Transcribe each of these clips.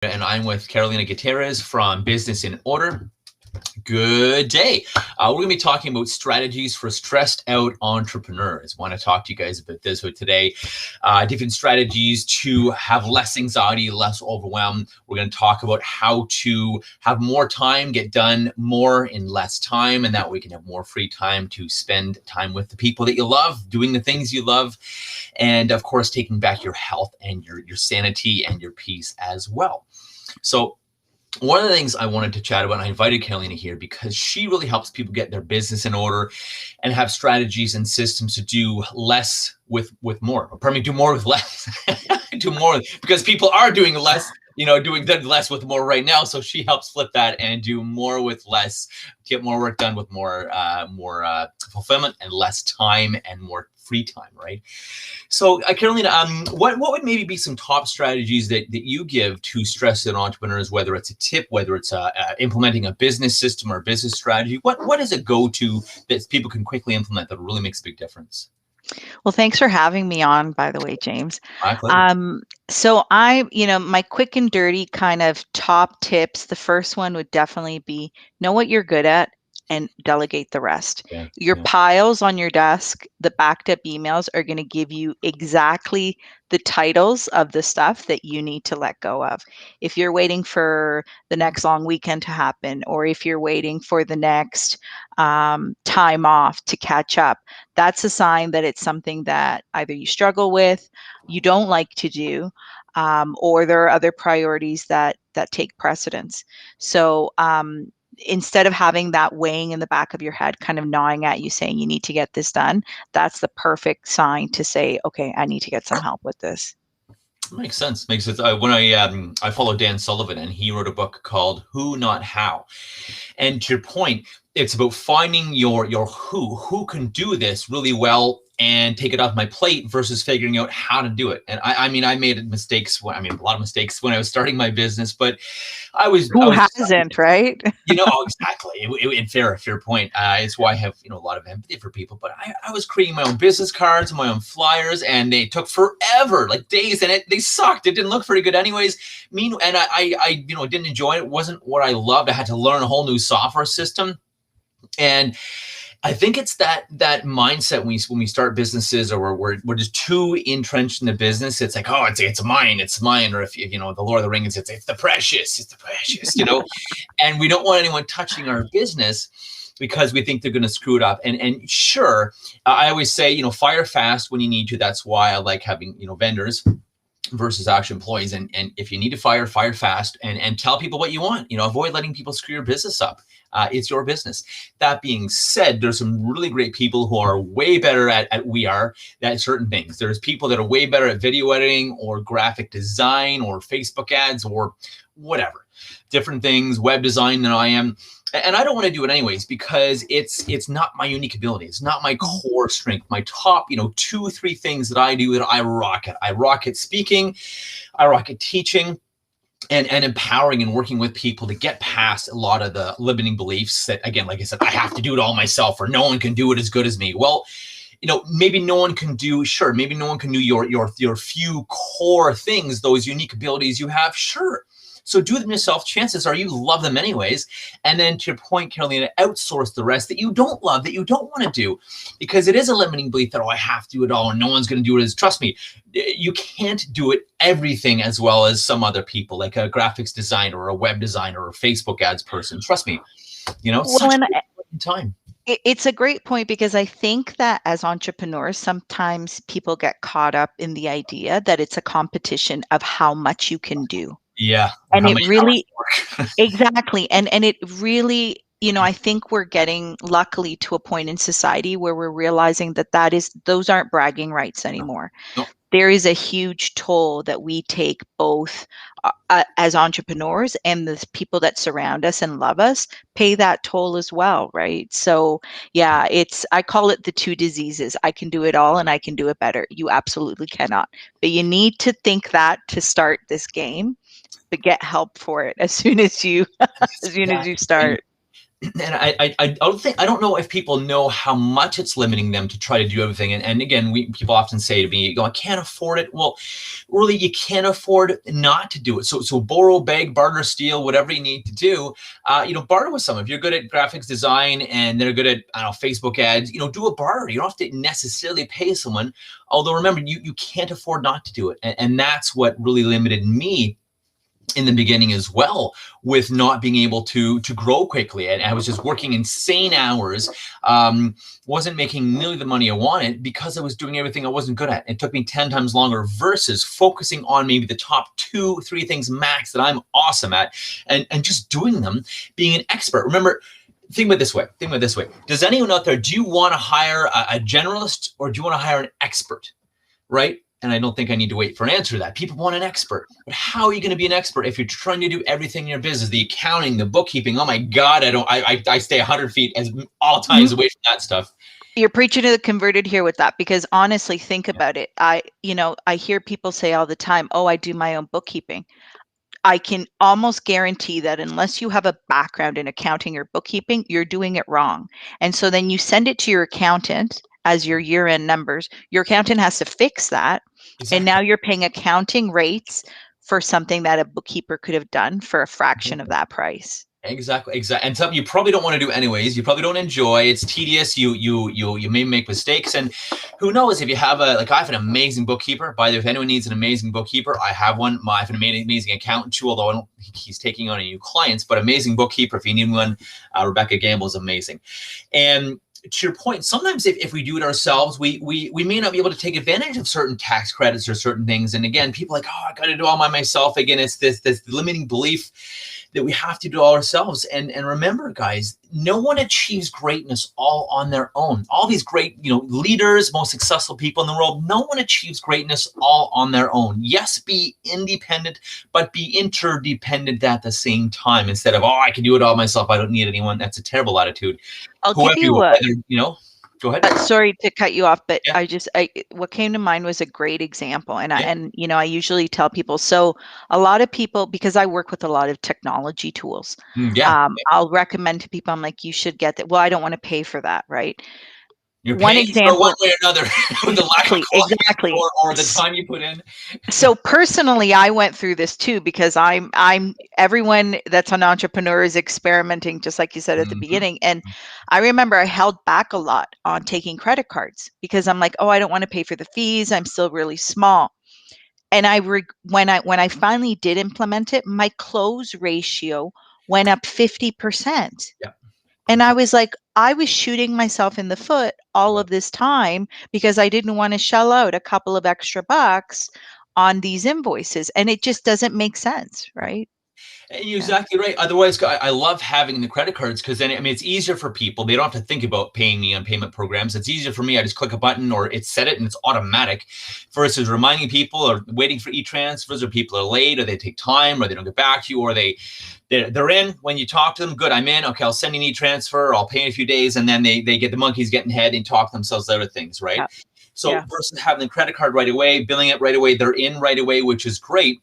And I'm with Carolina Gutierrez from Business in Order. Good day. We're going to be talking about strategies for stressed out entrepreneurs. I want to talk to you guys about this today. Different strategies to have less anxiety, less overwhelm. We're going to talk about how to have more time, get done more in less time, and that we can have more free time to spend time with the people that you love, doing the things you love, and of course, taking back your health and your sanity and your peace as well. So one of the things I wanted to chat about, and I invited Carolina here because she really helps people get their business in order and have strategies and systems to do less with more. Or pardon me, do more with less. Do more because people are doing less, doing less with more right now. So she helps flip that and do more with less, get more work done with more fulfillment and less time and more free time, right? So, Carolina, what would maybe be some top strategies that you give to stressed out entrepreneurs, whether it's a tip, whether it's implementing a business system or a business strategy? What is a go-to that people can quickly implement that really makes a big difference? Well, thanks for having me on, by the way, James. My pleasure. So my quick and dirty kind of top tips, the first one would definitely be know what you're good at and delegate the rest. Yeah. Your Yeah. piles on your desk, the backed up emails are going to give you exactly the titles of the stuff that you need to let go of. If you're waiting for the next long weekend to happen, or if you're waiting for the next time off to catch up, that's a sign that it's something that either you struggle with, you don't like to do, or there are other priorities that take precedence. So instead of having that weighing in the back of your head, kind of gnawing at you saying you need to get this done, that's the perfect sign to say, okay, I need to get some help with this. Makes sense. Makes sense. When I follow Dan Sullivan, and he wrote a book called Who Not How. And to your point, it's about finding your who can do this really well and take it off my plate versus figuring out how to do it. And I mean, I made mistakes. A lot of mistakes when I was starting my business, but I was Who hasn't, right? Exactly. In fair point. It's why I have a lot of empathy for people. But I was creating my own business cards, my own flyers, and they took forever, like days, and they sucked. It didn't look very good, anyways. And I didn't enjoy it. It wasn't what I loved. I had to learn a whole new software system, and I think it's that mindset when we start businesses, or we're just too entrenched in the business. It's like, oh, it's mine. Or if the Lord of the Rings, it's the precious, and we don't want anyone touching our business because we think they're going to screw it up. And sure, I always say, fire fast when you need to. That's why I like having vendors versus actual employees. And if you need to fire fast and tell people what you want. Avoid letting people screw your business up. It's your business. That being said, there's some really great people who are way better at we are at certain things. There's people that are way better at video editing or graphic design or Facebook ads or whatever, different things, web design than I am. And I don't want to do it anyways because it's not my unique ability. It's not my core strength. My top, 2-3 things that I do that I rock at. I rock at speaking. I rock at teaching. And empowering and working with people to get past a lot of the limiting beliefs that, again, like I said, I have to do it all myself or no one can do it as good as me. Well, maybe no one can do, sure, maybe no one can do your few core things, those unique abilities you have, sure. So do them yourself. Chances are you love them anyways. And then to your point, Carolina, outsource the rest that you don't love, that you don't want to do, because it is a limiting belief that, I have to do it all and no one's going to do it. Trust me, you can't do it everything as well as some other people, like a graphics designer or a web designer or a Facebook ads person. Trust me, such a time. It's a great point because I think that as entrepreneurs, sometimes people get caught up in the idea that it's a competition of how much you can do. Yeah. And it really, exactly. And it really, I think we're getting luckily to a point in society where we're realizing that those aren't bragging rights anymore. No. There is a huge toll that we take both as entrepreneurs, and the people that surround us and love us pay that toll as well, right? So yeah, I call it the two diseases. I can do it all and I can do it better. You absolutely cannot. But you need to think that to start this game, but get help for it as soon as you start. and I don't know if people know how much it's limiting them to try to do everything. And again, people often say to me, I can't afford it. Well, really, you can't afford not to do it. So borrow, beg, barter, steal, whatever you need to do. Barter with someone. If you're good at graphics design and they're good at, I don't know, Facebook ads, do a barter. You don't have to necessarily pay someone. Although remember, you can't afford not to do it. And that's what really limited me in the beginning as well, with not being able to grow quickly. And I was just working insane hours, wasn't making nearly the money I wanted because I was doing everything I wasn't good at. It took me 10 times longer versus focusing on maybe the top 2-3 things max that I'm awesome at, and just doing them, being an expert. Remember, think about it this way. Does anyone out there, do you want to hire a generalist or do you want to hire an expert, right? And I don't think I need to wait for an answer to that. People want an expert. But how are you going to be an expert if you're trying to do everything in your business, the accounting, the bookkeeping? Oh my God, I stay 100 feet as all times away from that stuff. You're preaching to the converted here with that, because honestly, think about it. I hear people say all the time, oh, I do my own bookkeeping. I can almost guarantee that unless you have a background in accounting or bookkeeping, you're doing it wrong. And so then you send it to your accountant as your year-end numbers. Your accountant has to fix that. Exactly. And now you're paying accounting rates for something that a bookkeeper could have done for a fraction of that price. Exactly. And something you probably don't want to do anyways. You probably don't enjoy. It's tedious. You may make mistakes, and who knows if you have I have an amazing bookkeeper. By the way, if anyone needs an amazing bookkeeper, I have one. I have an amazing accountant too, although I don't think he's taking on any new clients, but amazing bookkeeper. If you need one, Rebecca Gamble is amazing. And to your point, sometimes if we do it ourselves, we may not be able to take advantage of certain tax credits or certain things. And again, people are like, oh, I got to do all by myself. Again, it's this limiting belief that we have to do all ourselves. And remember, guys, no one achieves greatness all on their own. All these great, leaders, most successful people in the world, no one achieves greatness all on their own. Yes, be independent, but be interdependent at the same time. Instead of, I can do it all myself, I don't need anyone. That's a terrible attitude. I'll give you Go ahead. Sorry to cut you off, but yeah. What came to mind was a great example. And I usually tell people, so a lot of people, because I work with a lot of technology tools, I'll recommend to people, I'm like, you should get that. Well, I don't want to pay for that, right? You're one example, for one way or another, with the lack of exactly, or the time you put in. So personally, I went through this too, because I'm everyone that's an entrepreneur is experimenting, just like you said at the beginning. And I remember I held back a lot on taking credit cards because I'm like, I don't want to pay for the fees. I'm still really small. And when I finally did implement it, my close ratio went up 50%. Yeah. And I was like, I was shooting myself in the foot all of this time because I didn't want to shell out a couple of extra bucks on these invoices. And it just doesn't make sense, right? And you're exactly right. Otherwise, I love having the credit cards because then, it's easier for people. They don't have to think about paying me on payment programs. It's easier for me. I just click a button or it's set it and it's automatic versus reminding people or waiting for e-transfers, or people are late or they take time or they don't get back to you, or they're in when you talk to them. Good, I'm in. Okay, I'll send you an e-transfer. I'll pay in a few days. And then they get the monkeys getting ahead and talk themselves out of things, right? Yeah. So versus having the credit card right away, billing it right away, they're in right away, which is great.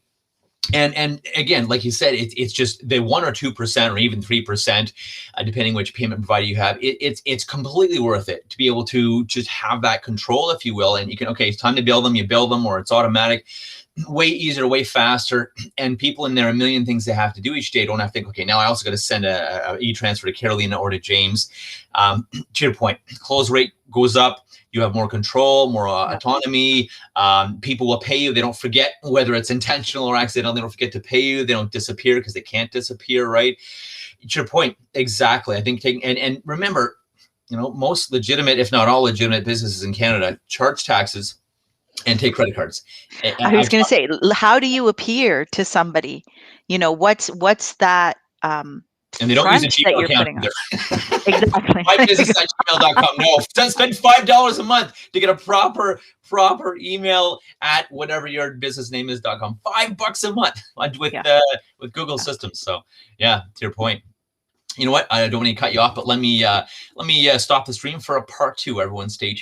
And again, like you said, it's just the 1 or 2% or even 3%, depending which payment provider you have. It's completely worth it to be able to just have that control, if you will. And you can, it's time to bill them, you bill them, or it's automatic. Way easier, way faster. And people in there, a million things they have to do each day. Don't have to think, now I also got to send a e-transfer to Carolina or to James. To your point, close rate goes up. You have more control, more autonomy. People will pay you. They don't forget, whether it's intentional or accidental. They don't forget to pay you. They don't disappear because they can't disappear, right? To your point, exactly. I think and remember, most legitimate, if not all legitimate businesses in Canada charge taxes and take credit cards. I was going to say, how do you appear to somebody? What's that? And they don't use a Gmail account either. Exactly. mybusiness@gmail.com. No, spend $5 a month to get a proper email at whatever your business name is.com. $5 a month with Google systems. So to your point. You know what? I don't want to cut you off, but let me stop the stream for a part 2. Everyone stay tuned.